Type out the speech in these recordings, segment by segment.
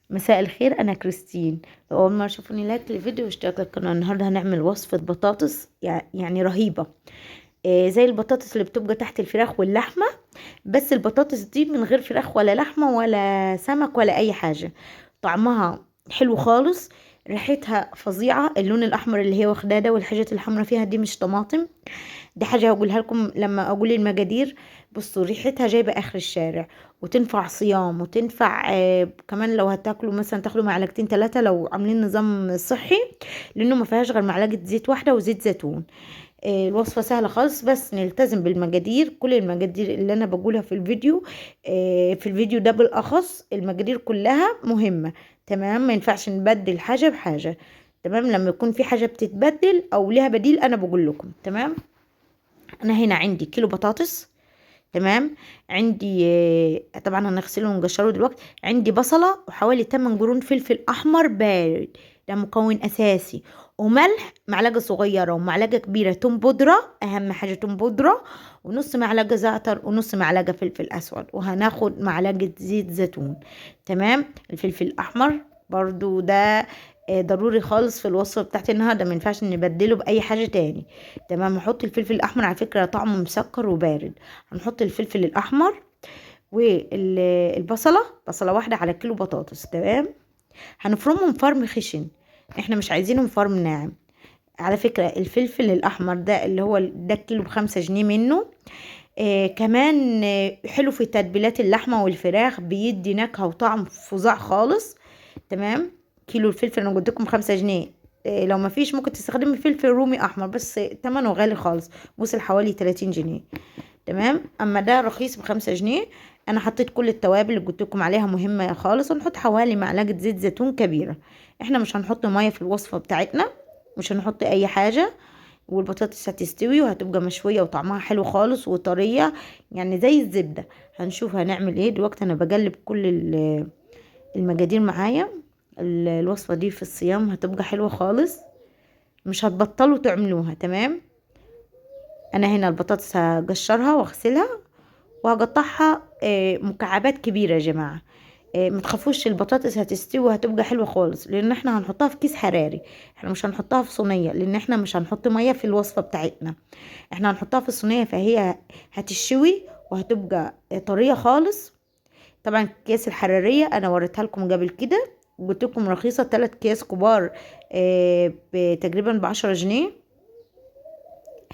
مساء الخير، انا كريستين. لو اول مره تشوفوني لايك للفيديو واشترك للقناه. النهارده هنعمل وصفه بطاطس يعني رهيبه. زي البطاطس اللي بتبقى تحت الفراخ واللحمه، بس البطاطس دي من غير فراخ ولا لحمه ولا سمك ولا اي حاجه. طعمها حلو خالص، ريحتها فظيعه. اللون الاحمر اللي هي واخداه ده والحاجات الحمراء فيها دي مش طماطم. دي حاجة هقولها لكم لما اقول المقادير. بصوا ريحتها جايبة اخر الشارع، وتنفع صيام وتنفع كمان لو هتاكلوا مثلا تاخدوا معلقتين ثلاثة لو عاملين نظام صحي، لانه ما فيهاش غير معلقة زيت واحدة وزيت زيتون. الوصفة سهلة خالص، بس نلتزم بالمقادير. كل المقادير اللي انا بقولها في الفيديو، في الفيديو ده بالاخص المقادير كلها مهمة. تمام، ما ينفعش نبدل حاجة بحاجة. تمام، لما يكون في حاجة بتتبدل او ليها بديل انا بقول لكم. تمام، انا هنا عندي كيلو بطاطس. تمام، عندي طبعا هنغسله ونقشره دلوقتي. عندي بصلة وحوالي 8 قرون فلفل احمر بارد، ده مكون اساسي. وملح معلقة صغيرة ومعلقة كبيرة توم بودرة، اهم حاجة توم بودرة. ونص معلقة زعتر ونص معلقة فلفل اسود، وهناخد معلقة زيت زيتون. تمام، الفلفل الاحمر برضو ده ضروري خالص في الوصفة بتاعتي النهاردة، ما ينفعش نبدله بأي حاجة تاني. تمام، هحط الفلفل الأحمر، على فكرة طعمه مسكر وبارد. هنحط الفلفل الأحمر والبصلة، بصلة واحدة على كيلو بطاطس. تمام، هنفرمهم فرم خشن، احنا مش عايزينهم فرم ناعم. على فكرة الفلفل الأحمر ده اللي هو ده الكيلو ب5 جنيه منه. كمان حلو في تتبيلات اللحمة والفراخ، بيدي نكهة وطعم فظاع خالص. تمام، كيلو الفلفل انا قلت لكم 5 جنيه. لو ما فيش ممكن تستخدمي فلفل رومي احمر، بس تمنه غالي خالص، وصل حوالي 30 جنيه. تمام، اما ده رخيص ب5 جنيه. انا حطيت كل التوابل اللي قلت لكم عليها مهمة خالص، ونحط حوالي معلقة زيت زيتون كبيرة. احنا مش هنحط مية في الوصفة بتاعتنا، مش هنحط اي حاجة. والبطاطس هتستوي وهتبقى مشوية وطعمها حلو خالص وطرية، يعني زي الزبدة. هنشوف هنعمل ايه دلوقتي. انا بقلب كل المقادير معايا. الوصفة دي في الصيام هتبقى حلوة خالص، مش هتبطلوا تعملوها. تمام، انا هنا البطاطس هقشرها واغسلها وهقطعها مكعبات كبيرة يا جماعة. ما تخافوش، البطاطس هتستوي وهتبقى حلوة خالص، لان احنا هنحطها في كيس حراري. احنا مش هنحطها في صينية، لان احنا مش هنحط مية في الوصفة بتاعتنا. احنا هنحطها في الصينية، فهي هتشوي وهتبقى طرية خالص. طبعا الأكياس الحرارية انا وريتها لكم قبل كده، قلت لكم رخيصة، 3 اكياس كبار تقريبا ب10 جنيه.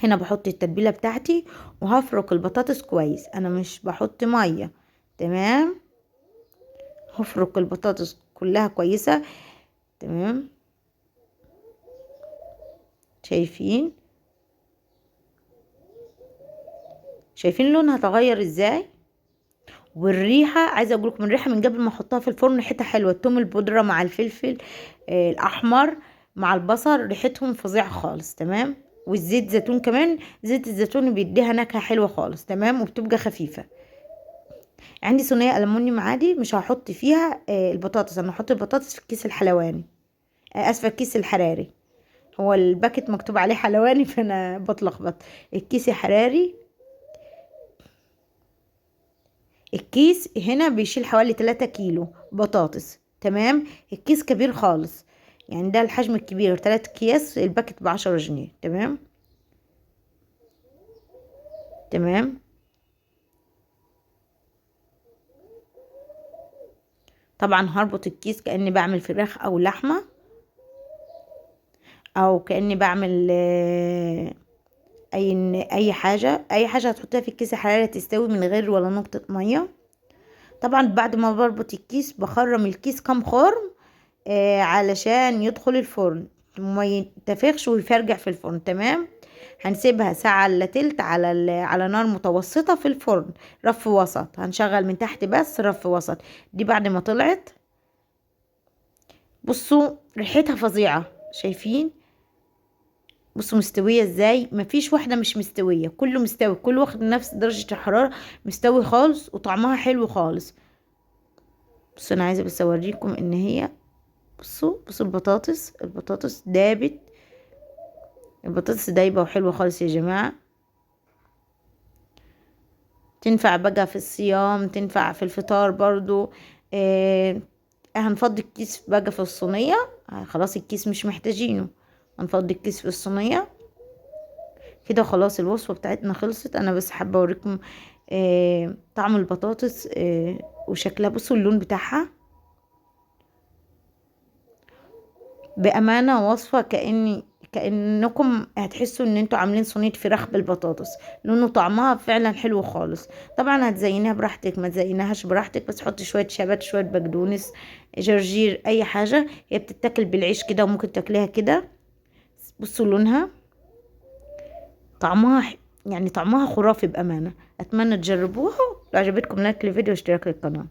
هنا بحط التتبيلة بتاعتي وهفرك البطاطس كويس، انا مش بحط مية. تمام، هفرك البطاطس كلها كويسة. تمام، شايفين؟ شايفين لونها تغير ازاي؟ والريحة، عايزة اقول لكم الريحة من قبل ما احطها في الفرن ريحتها حلوة. التوم البودرة مع الفلفل الاحمر مع البصل ريحتهم فظيعة خالص. تمام، والزيت زيتون كمان، زيت الزيتون بيديها نكهة حلوة خالص. تمام، وبتبقى خفيفة. عندي صينية ألمونيوم عادي، مش هحط فيها البطاطس، انا هحط البطاطس في الكيس الحلواني، اسفة الكيس الحراري. هو الباكت مكتوب عليه حلواني فانا بتلخبط. الكيس حراري. الكيس هنا بيشيل حوالي 3 كيلو بطاطس. تمام، الكيس كبير خالص، يعني ده الحجم الكبير، 3 اكياس، الباكت ب10 جنيه. تمام. تمام، طبعا هربط الكيس كأني بعمل فراخ او لحمة، او كأني بعمل اي حاجة. اي حاجة هتحطيها في الكيس الحراري تستوي من غير ولا نقطة مية. طبعا بعد ما بربط الكيس بخرم الكيس كام خرم علشان يدخل الفرن وما ينتفخش ويفرجع في الفرن. تمام، هنسيبها ساعة الا تلت على على نار متوسطة في الفرن، رف وسط. هنشغل من تحت بس رف وسط. دي بعد ما طلعت، بصوا ريحتها فظيعة، شايفين؟ بصوا مستوية ازاي، مفيش واحدة مش مستوية، كله مستوي، كل واخد نفس درجة الحرارة، مستوي خالص وطعمها حلو خالص. بصوا انا عايزة بس اوريكم ان هي، بصوا البطاطس دابت. البطاطس دايبة وحلوة خالص يا جماعة. تنفع بقى في الصيام، تنفع في الفطار برضو. آه هنفضي الكيس بقى في الصينية. خلاص الكيس مش محتاجينه، هنفضي الكيس في الصينية كده. خلاص الوصفة بتاعتنا خلصت. انا بس حابة اوريكم طعم البطاطس وشكلها. بصوا اللون بتاعها، بأمانة وصفة كأنكم هتحسوا ان انتوا عاملين صينية فراخ بالبطاطس. لونه طعمها فعلا حلو خالص. طبعا هتزينها براحتك، ما تزينهاش براحتك، بس حطي شوية شبت، شوية بقدونس، جرجير، اي حاجة. هي بتتاكل بالعيش كده وممكن تاكليها كده. بصوا لونها، طعمها يعني طعمها خرافي بأمانة. اتمنى تجربوها. لو عجبتكم لايك للفيديو واشتراك للقناة.